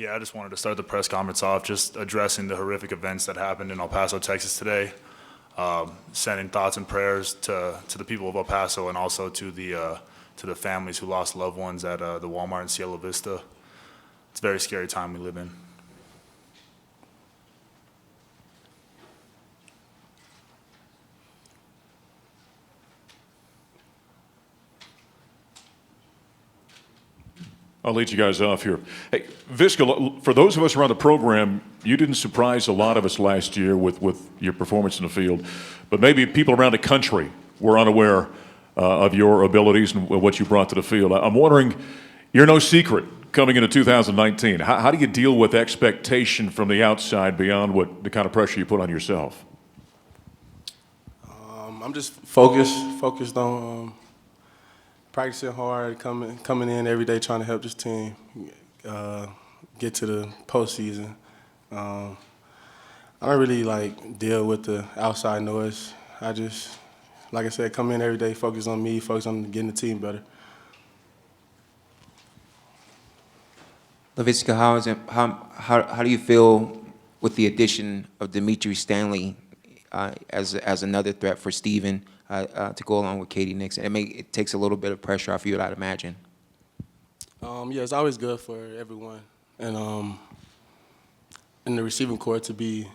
Yeah, I just wanted to start the press conference off just addressing the horrific events that happened in El Paso, Texas today. Sending thoughts and prayers to the people of El Paso and also to the families who lost loved ones at the Walmart in Cielo Vista. It's a very scary time we live in. I'll lead you guys off here. Hey, Viska, for those of us around the program, you didn't surprise a lot of us last year with your performance in the field, but maybe people around the country were unaware of your abilities and what you brought to the field. I'm wondering, you're no secret coming into 2019. How do you deal with expectation from the outside beyond what the kind of pressure you put on yourself? I'm just focused on practicing hard, coming in every day, trying to help this team get to the postseason. I don't really deal with the outside noise. I just, like I said, come in every day, focus on me, focus on getting the team better. Laviska, how do you feel with the addition of Dimitri Stanley as another threat for Steven to go along with Katie Nixon? It takes a little bit of pressure off you, I'd imagine. Yeah, it's always good for everyone, and in the receiving corps to be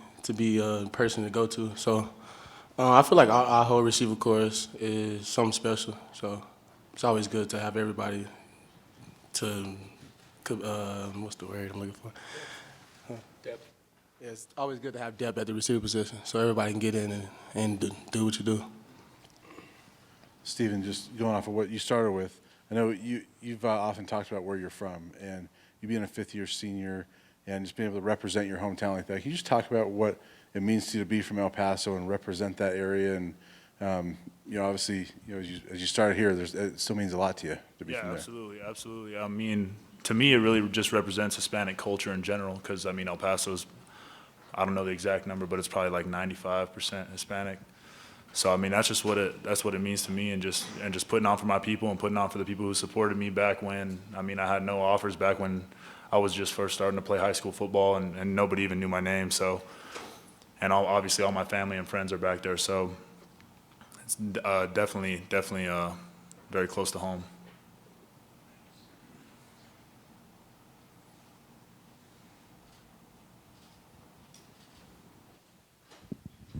a person to go to. So I feel like our whole receiving corps is something special. So it's always good to have everybody to what's the word I'm looking for? Depth. Yeah, it's always good to have depth at the receiver position, so everybody can get in and do what you do. Steven, just going off of what you started with, I know you've often talked about where you're from, and you being a fifth-year senior and just being able to represent your hometown like that. Can you just talk about what it means to you to be from El Paso and represent that area? And obviously, as you started here, it still means a lot to you to be from there. Yeah, absolutely. I mean, to me, it really just represents Hispanic culture in general, because I mean, El Paso's, I don't know the exact number, but it's probably like 95% Hispanic. So I mean, that's what it means to me, and just putting on for my people and putting on for the people who supported me back when, I mean, I had no offers back when I was just first starting to play high school football, and nobody even knew my name. So, and obviously all my family and friends are back there. So it's definitely very close to home.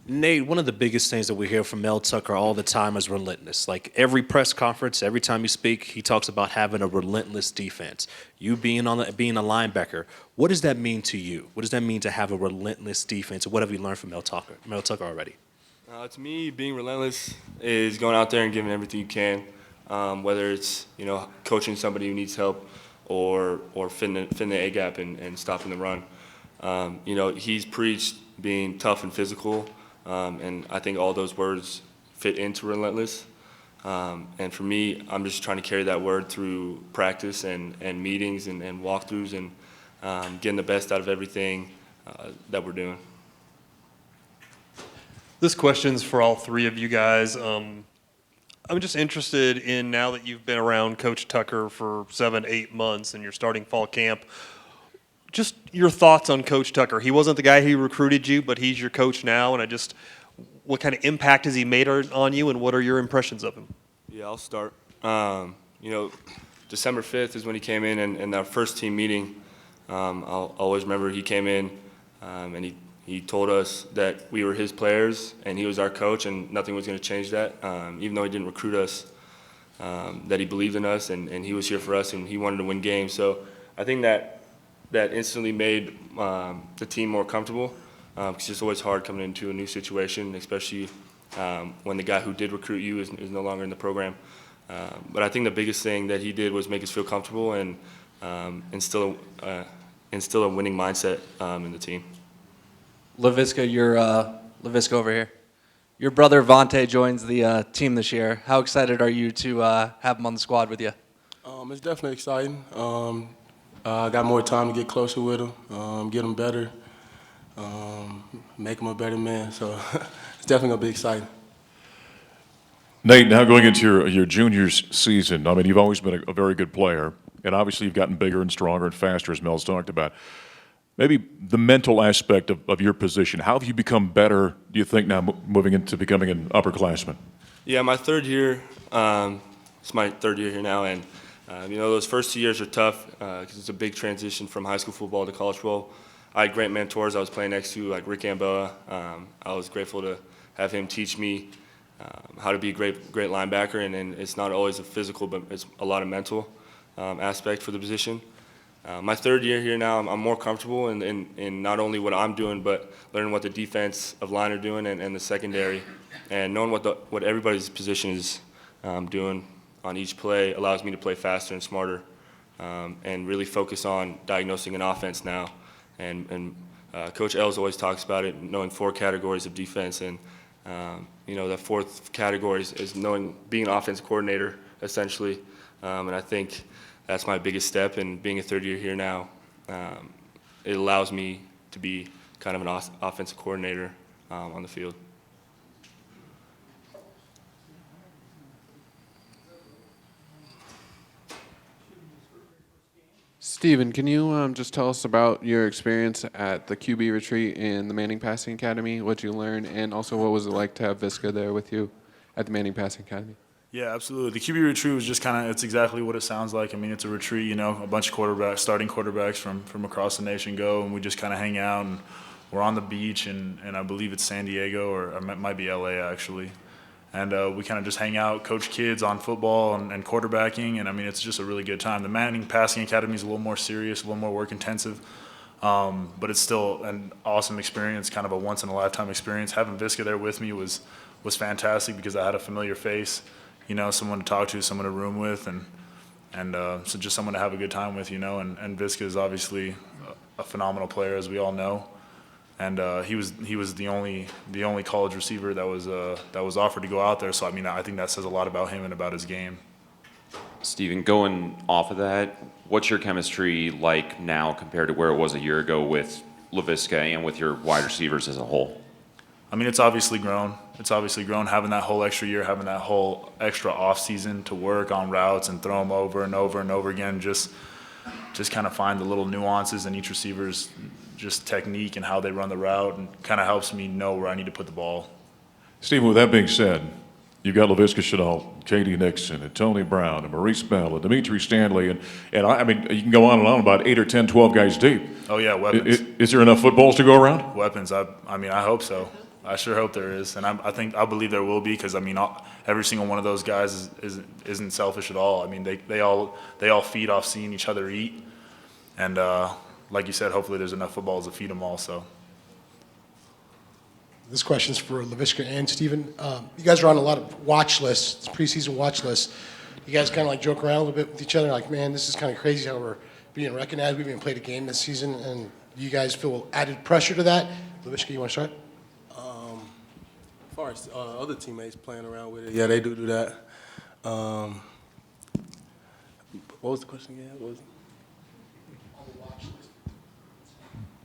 Nate, one of the biggest things that we hear from Mel Tucker all the time is relentless. Like every press conference, every time you speak, he talks about having a relentless defense. You being a linebacker, what does that mean to you? What does that mean to have a relentless defense? What have you learned from Mel Tucker already? To me, being relentless is going out there and giving everything you can, whether it's coaching somebody who needs help or filling the A gap and stopping the run. He's preached being tough and physical. And I think all those words fit into relentless. And for me, I'm just trying to carry that word through practice and meetings and walkthroughs and getting the best out of everything that we're doing. This question's for all three of you guys. I'm just interested in, now that you've been around Coach Tucker for 7-8 months and you're starting fall camp, just your thoughts on Coach Tucker. He wasn't the guy who recruited you, but he's your coach now, and what kind of impact has he made on you, and what are your impressions of him? Yeah, I'll start. December 5th is when he came in our first team meeting. I'll always remember he came in, and he told us that we were his players, and he was our coach, and nothing was going to change that, even though he didn't recruit us, that he believed in us, and he was here for us, and he wanted to win games. So I think that instantly made the team more comfortable, because it's always hard coming into a new situation, especially when the guy who did recruit you is no longer in the program. But I think the biggest thing that he did was make us feel comfortable and instill a winning mindset in the team. Laviska, Laviska over here. Your brother Vontae joins the team this year. How excited are you to have him on the squad with you? It's definitely exciting. I got more time to get closer with him, get him better, make him a better man. So it's definitely going to be exciting. Nate, now going into your junior season, I mean, you've always been a very good player, and obviously you've gotten bigger and stronger and faster, as Mel's talked about. Maybe the mental aspect of your position. How have you become better, do you think, now moving into becoming an upperclassman? Yeah, my third year, it's my third year here now, and those first 2 years are tough because it's a big transition from high school football to college football. I had great mentors I was playing next to, like Rick Amboa. I was grateful to have him teach me how to be a great linebacker, and it's not always a physical, but it's a lot of mental aspect for the position. My third year here now, I'm more comfortable in not only what I'm doing, but learning what the defensive line are doing and the secondary, and knowing what everybody's position is doing on each play allows me to play faster and smarter, and really focus on diagnosing an offense now. And Coach Els always talks about it, knowing 4 categories of defense, and the fourth category is being an offensive coordinator, essentially, and I think that's my biggest step in being a third year here now. It allows me to be kind of an offensive coordinator on the field. Steven, can you just tell us about your experience at the QB retreat in the Manning Passing Academy, what you learned, and also what was it like to have Viska there with you at the Manning Passing Academy? Yeah, absolutely. The QB retreat was just it's exactly what it sounds like. I mean, it's a retreat, a bunch of starting quarterbacks from across the nation go, and we just kind of hang out, and we're on the beach, and I believe it's San Diego, or it might be LA, actually. And we kind of just hang out, coach kids on football and quarterbacking, and I mean, it's just a really good time. The Manning Passing Academy is a little more serious, a little more work intensive, but it's still an awesome experience, kind of a once-in-a-lifetime experience. Having Viska there with me was fantastic because I had a familiar face, someone to talk to, someone to room with, and so just someone to have a good time with, and Viska is obviously a phenomenal player, as we all know. And he was the only college receiver that was offered to go out there. So I mean, I think that says a lot about him and about his game. Steven, going off of that, what's your chemistry like now compared to where it was a year ago with Laviska and with your wide receivers as a whole? I mean, it's obviously grown. Having that whole extra year, having that whole extra off season to work on routes and throw them over and over and over again, just kind of find the little nuances in each receiver's just technique and how they run the route, and kind of helps me know where I need to put the ball. Stephen, with that being said, you've got Laviska Shenault, Katie Nixon, and Tony Brown, and Maurice Bell, and Dimitri Stanley, and I mean, you can go on and on about 8 or 10, 12 guys deep. Oh yeah, weapons. Is there enough footballs to go around? Weapons. I mean, I hope so. I sure hope there is, and I believe there will be, because I mean, every single one of those guys isn't selfish at all. I mean, they all feed off seeing each other eat, and like you said, hopefully there's enough footballs to feed them all. So. This question's for Laviska and Steven. You guys are on a lot of watch lists, preseason watch lists. You guys kind of like joke around a little bit with each other, like, man, this is kind of crazy how we're being recognized. We haven't even played a game this season, and you guys feel added pressure to that. Laviska, you want to start? As far as other teammates playing around with it, yeah, they do that. What was the question again? What was it?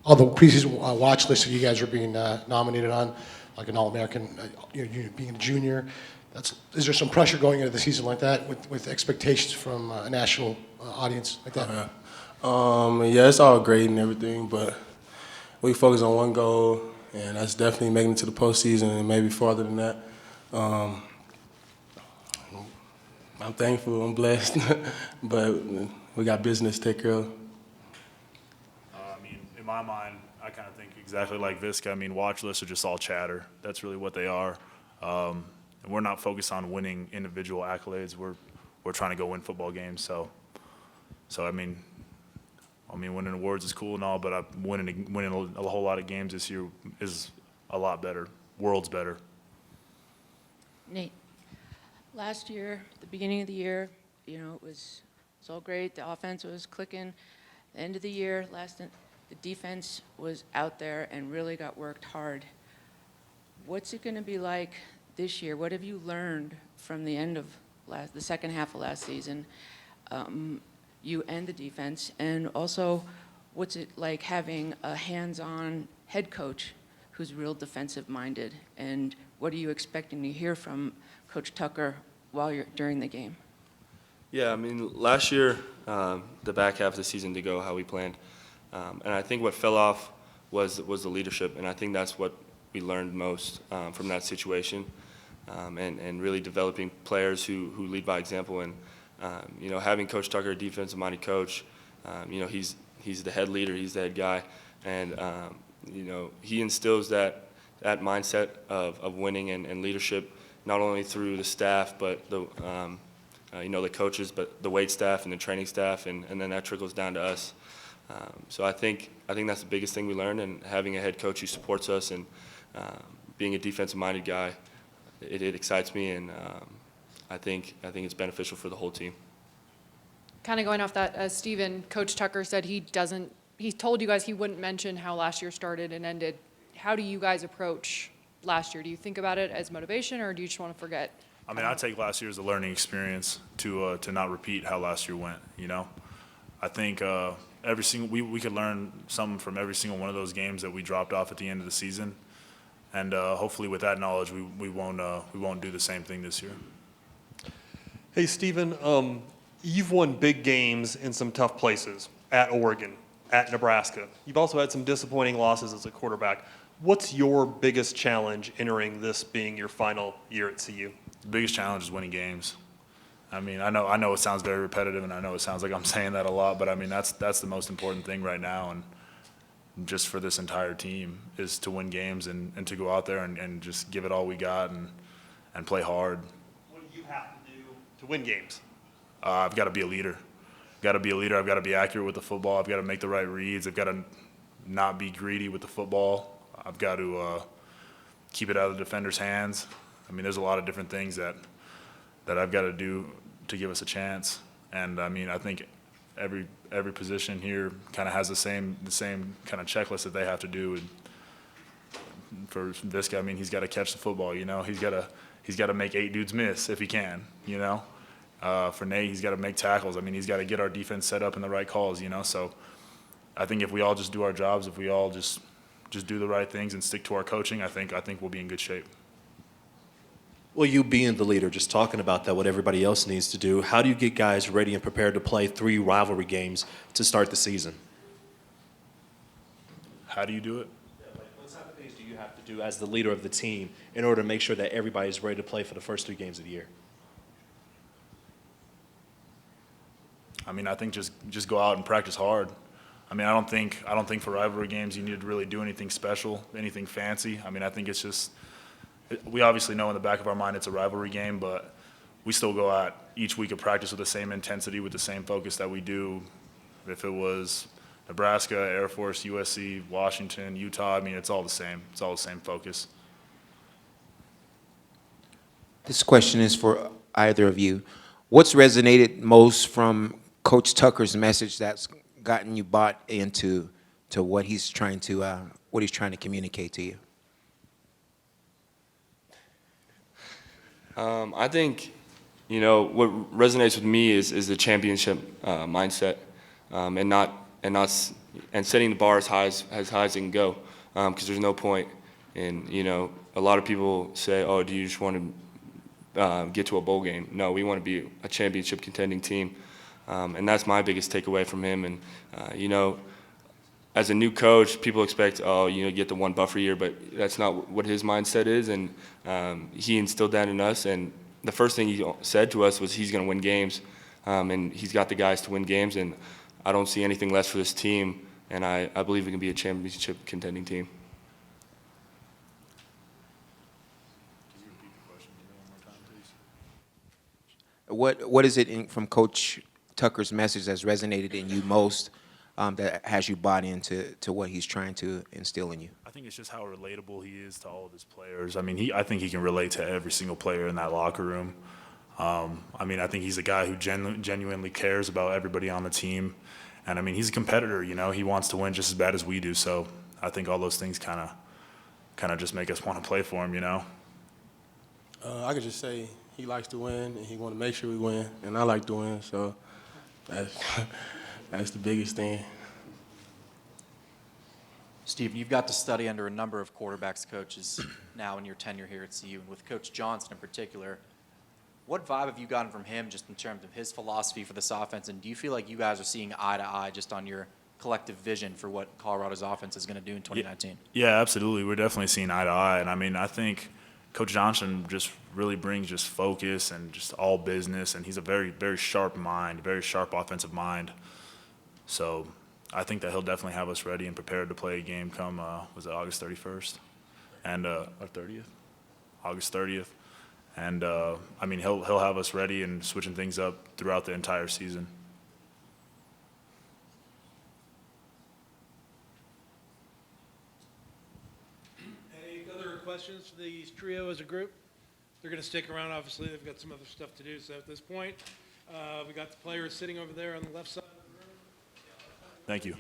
All the preseason watch lists that you guys are being nominated on, like an All-American, you being a junior. Is there some pressure going into the season like that with expectations from a national audience like that? Yeah, it's all great and everything, but we focus on one goal, and that's definitely making it to the postseason and maybe farther than that. I'm thankful, I'm blessed, but we got business to take care of. I mean, in my mind, I kind of think exactly like Viska. I mean, watch lists are just all chatter. That's really what they are. And we're not focused on winning individual accolades. We're trying to go win football games. So I mean, winning awards is cool and all, but winning a whole lot of games this year is a lot better. Worlds better. Nate, last year, the beginning of the year, it was all great. The offense was clicking. The end of the year, the defense was out there and really got worked hard. What's it going to be like this year? What have you learned from the end of the second half of last season? You and the defense, and also what's it like having a hands-on head coach who's real defensive-minded, and what are you expecting to hear from Coach Tucker during the game? Yeah, I mean, last year, the back half of the season did go how we planned. And I think what fell off was the leadership, and I think that's what we learned most from that situation, and really developing players who lead by example. And, having Coach Tucker, a defensive-minded coach, he's the head leader, he's the head guy, and, he instills that mindset of winning and leadership, not only through the staff, but the coaches, but the weight staff and the training staff, and then that trickles down to us. So I think that's the biggest thing we learned, and having a head coach who supports us, and being a defensive-minded guy, it excites me, and I think it's beneficial for the whole team. Kind of going off that, Steven, Coach Tucker said he told you guys he wouldn't mention how last year started and ended. How do you guys approach last year? Do you think about it as motivation, or do you just want to forget? I mean, I take last year as a learning experience to not repeat how last year went. I think we could learn something from every single one of those games that we dropped off at the end of the season, and hopefully with that knowledge, we won't do the same thing this year. Hey, Steven, you've won big games in some tough places, at Oregon, at Nebraska. You've also had some disappointing losses as a quarterback. What's your biggest challenge entering this being your final year at CU? The biggest challenge is winning games. I mean, I know it sounds very repetitive, and I know it sounds like I'm saying that a lot, but I mean, that's the most important thing right now, and just for this entire team, is to win games and to go out there and just give it all we got and play hard. What do you have to do to win games? I've got to be a leader. I've got to be accurate with the football. I've got to make the right reads. I've got to not be greedy with the football. I've got to keep it out of the defender's hands. I mean, there's a lot of different things that I've got to do to give us a chance. And I mean, I think every position here kind of has the same kind of checklist that they have to do. And for this guy, I mean, he's got to catch the football. He's got to make 8 dudes miss if he can. For Nate, he's got to make tackles. I mean, he's got to get our defense set up in the right calls. So I think if we all just do our jobs, if we all just do the right things and stick to our coaching, I think we'll be in good shape. Well, you being the leader, just talking about that, what everybody else needs to do, how do you get guys ready and prepared to play 3 rivalry games to start the season? How do you do it? What type of things do you have to do as the leader of the team in order to make sure that everybody's ready to play for the first 3 games of the year? I mean, I think just go out and practice hard. I mean, I don't think for rivalry games you need to really do anything special, anything fancy. I mean, I think it's just we obviously know in the back of our mind it's a rivalry game, but we still go out each week of practice with the same intensity, with the same focus that we do if it was Nebraska, Air Force, USC, Washington, Utah. I mean, it's all the same. It's all the same focus. This question is for either of you. What's resonated most from Coach Tucker's message that's gotten you bought into what he's trying to communicate to you? I think, what resonates with me is the championship mindset, and setting the bar as high as it can go, because there's no point in, a lot of people say, oh, do you just want to get to a bowl game? No, we want to be a championship contending team, and that's my biggest takeaway from him. And as a new coach, people expect, get the 1 buffer year, but that's not what his mindset is, and he instilled that in us. And the first thing he said to us was he's going to win games, and he's got the guys to win games, and I don't see anything less for this team, and I believe we can be a championship contending team. What is it from Coach Tucker's message that's resonated in you most, that has you bought into what he's trying to instill in you? I think it's just how relatable he is to all of his players. I mean, I think he can relate to every single player in that locker room. I mean, I think he's a guy who genuinely cares about everybody on the team. And, I mean, he's a competitor, He wants to win just as bad as we do. So I think all those things kind of just make us want to play for him, I could just say he likes to win, and he want to make sure we win, and I like to win. So that's the biggest thing. Steve, you've got to study under a number of quarterbacks coaches now in your tenure here at CU, and with Coach Johnson in particular, What vibe have you gotten from him just in terms of his philosophy for this offense? And do you feel like you guys are seeing eye to eye just on your collective vision for what Colorado's offense is going to do in 2019? Yeah, absolutely. We're definitely seeing eye to eye. And I mean, I think Coach Johnson just really brings just focus and just all business. And he's a very, very sharp mind, very sharp offensive mind. So I think that he'll definitely have us ready and prepared to play a game come, was it August 31st? And, or 30th? August 30th. And, I mean, he'll have us ready and switching things up throughout the entire season. Any other questions for the trio as a group? They're going to stick around. Obviously, they've got some other stuff to do. So at this point, we got the players sitting over there on the left side of the room. Thank you.